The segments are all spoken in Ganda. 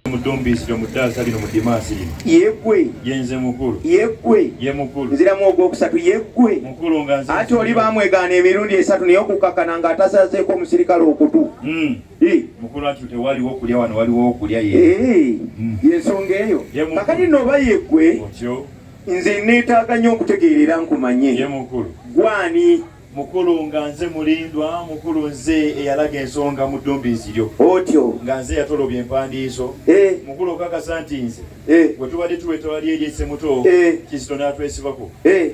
Mudumbisiro mutasa lino mudimasi yegwe yenze mukulu yegwe ye mukulu nziramu ogwokusatu yegwe mukulu nga nze ati oli bamwegaana emirundi esatu naye okukakana nga atasazeeko omusirikale okutu mukulu ati tewaliwo okulya wano waliwo okulya yensonga eyo kakati noba yegwe nze neetaaga nnyo okutegeerera nkumanye ye mukulu gwani mukulu nga nze mulindwa mukulu nze eyalaga ensonga mu ddumbisiryo otyo nga nze yatolobya empandiiso mukulu okakasa nti nze bwe tubadde tuweta lyeri essemuto kizito n'atwesibako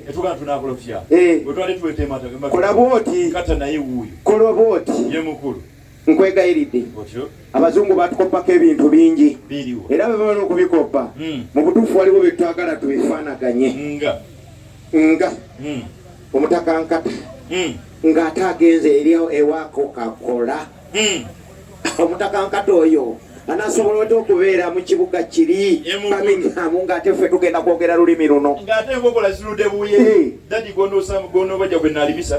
etugaa tunaakolofya bwe tubadde tuweta kola bwoti kata naye wuuyo kola bwoti ye mukulu nkwegayiridde otyo abazungu batukopako ebintu bingi biriwo era bwe bamala okubikopa mu butuufu waliwo bye twagala tubifaanaganye nga omutakankata ng'ate agenze eri ewaako kakola omutakankata oyo anasobola oti okubeera mu kibuga kiri Birmingham ng'ate ffe tugenda kwogera lulimi luno ng'ate enkokola zirudde buye dadi gondobajja gwe naalimisa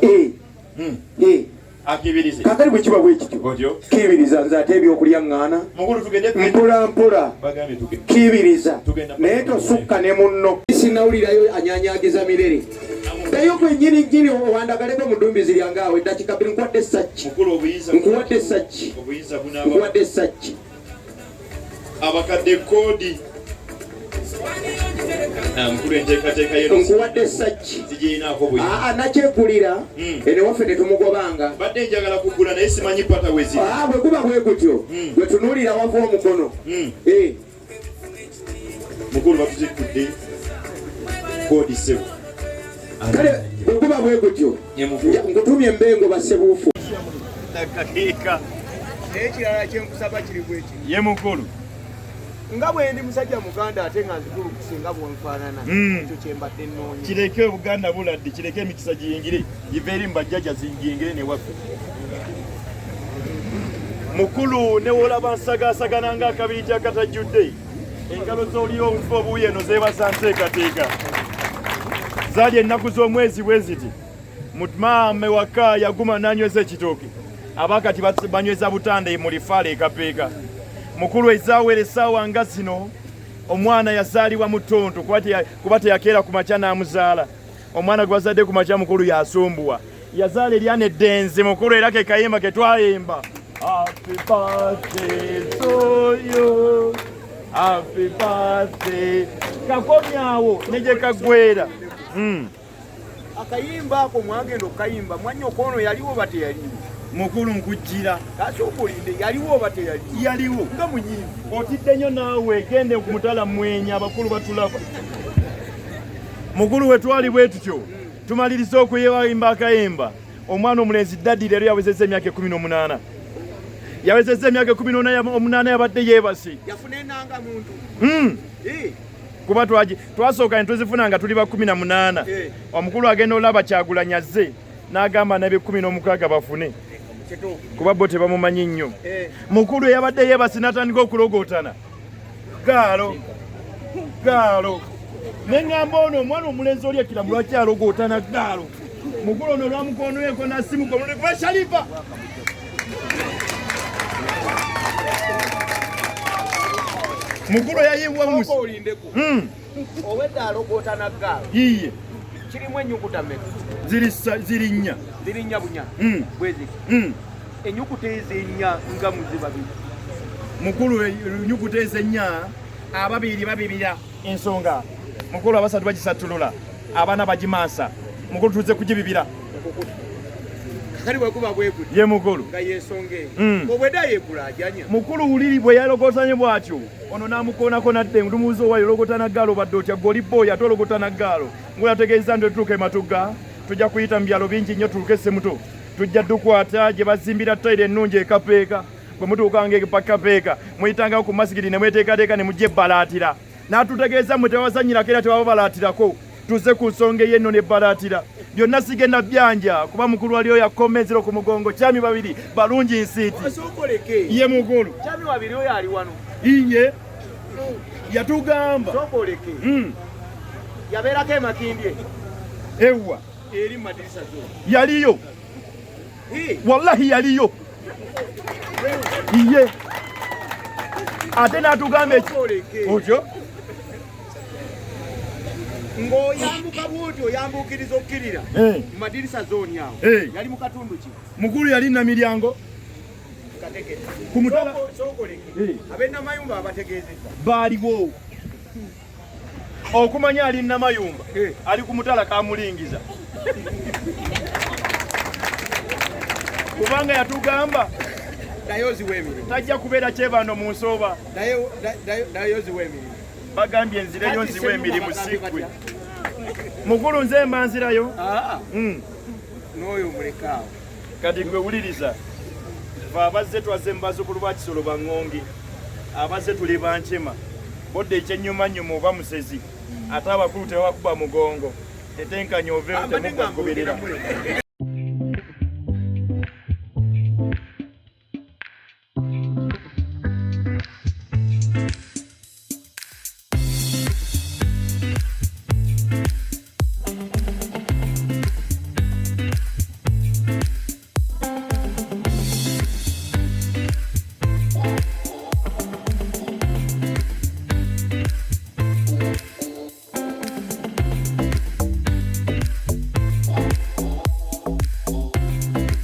akibirize kakali bwe kiba bwe kityo kibiriza nze ate ebyokulya ŋŋaana mpola mpola kibiriza naye tosukka ne munno sinawulirayo anyanyagiza mirere nayo kwennyini nnyini owandagaleko mu ddumbizi lyange awo eddakika bbiri nkuwadde essaki nkuwadde essaki nkuwadde essaki abakadde koodi mukulu enteekateeka nkuwadde essaki zigirinaako bwe nakyekulira ene waffe tetumugobanga badde njagala kugula naye simanyi pata we ziri bwe guba bwe gutyo bwe tunuulira wava omukono mukulu batuzikudde koodi sebo kale bwe guba bwe gutyo nkutumye embengo bassebuufu akakeeka naye kirala kyenkusaba kiri bweki ye mukulu nga bwe ndi musajja muganda ate nga nzikulu kusinga bwonfaanana ekyo kyembadde nnoonya kireke obuganda buladde kireke emikisa giyingire giva eri mubajjaja zingingire newaffe mukulu newolaba nsagaasagana ng'akabiri akatajjudde engalo z'oli obufu obuuyi eno zeebasa nteekateeka zaali ennaku z'omwezi bwe ziti mutmaame waka yaguma n'anyweza ekitooke abakati banyweza butanda mu lifaala ekapeeka mukulu ezaawera essaawa nga zino omwana yazaalibwa mu ttonto kuba teyakeera ku makya n'amuzaala omwana gwe bazadde ku makya mukulu yasumbuwa yazaala eryana eddenzi mukulu era ke kayimba ke twayimba happy birthday to you happy birthday kakomyawo ne gye kaggwera akayimba ako mwagenda okukayimba mwannyoko ono yaliwo oba teyaliwo mukulu nkujjira kati okulinde yaliwo oba teyaliwo yaliwo nga munyiivu otidde nnyo naawe gende ku mutala mwenya abakulu batulaba mukulu we twali bwe tutyo tumaliriza okuyimba akayimba omwana omulenzi daddi leero yawezezza emyaka 18 yawezezza emyaka 18 yabadde yeebase yafuna enanga muntu kuba twasooka ne tuzifuna nga tuli ba 18 omukulu agenda olaba Kyagulanyi azze n'agamba n'ebe 16 bafune kuba bo tebamumanyi nnyo mukulu yabadde yeebase n'atandika okulogootana gaalo neŋŋamba ono omwana omulenzi oli ekiramu lwaki alogootana gaalo mukulu ono olwamukonoyeko nasimukoba Shalifa mukulu yayimbwa musi obwedda alogootana gaalo yiye kirimu ennyukuta mmeka ziri nnya bunya bweziki ennyukuta ezo ennya nga muzi babiri mukulu ennyukuta ezo ennya ababiri babibira ensonga mukulu abasatu bagisattulula abaana bagimaasa mukulu tuze kugibibira kali bwekuba bwekuti ye mukulu nga yensonge obwedda yegula ajanya mukulu wuliri bwe yalogootanye bw'atyo ono n'amukoonako nadde ndumuuza owayo ologotana gaalo badde otya goli boy ate ologotana gaalo ngulategeeza nti tutuuka ematuga tujja kuyita mu byalo bingi nnyo tuluke Essemuto tujja dukwata gye bazimbira ttayiro ennungi ekapeeka bwe mutuukanga epakapeeka muyitangawo ku masigiri ne mweteekateeka ne mujja ebbalaatira n'atutegeeza mwe tewabasanyirako era tewaba balaatirako tuze ku nsonga ey'enno n'ebbalaatira byonna sigenda byanja kuba mukulu waliyo yakomezero ku mugongo kyami babiri balungi nsiiti ye mukulu kyami babiri oyo ali wano iye yatugamba sokoleke yabeerako emakindye ewa eri madirisa zo yaliyo wallahi yaliyo iye ate n'atugamba otyo ng'oyambuka bwoti oyambukiriza okkirira mu madirisa zooni awo yali mu katundu ki mukulu yali namiryango ku mutala ab'ennamayumba abategeezezza baaliwo okumanya ali namayumba ali ku mutala kamulingiza kubanga yatugamba tajja kubeera kyebando mu nsooba bagambye enzireyo nziwa emirimu siggwe mukulu nze mba nzirayo n'oyo mulekaawo kati gwe wuliriza fe abazze twazze mu bazzukulu ba Kisolo Baŋŋonge abazze tuli Bankema bodde ekyennyumanyuma oba musezi ate abakulu tebabakuba mugongo tetenkanya oveewo temuggagoberera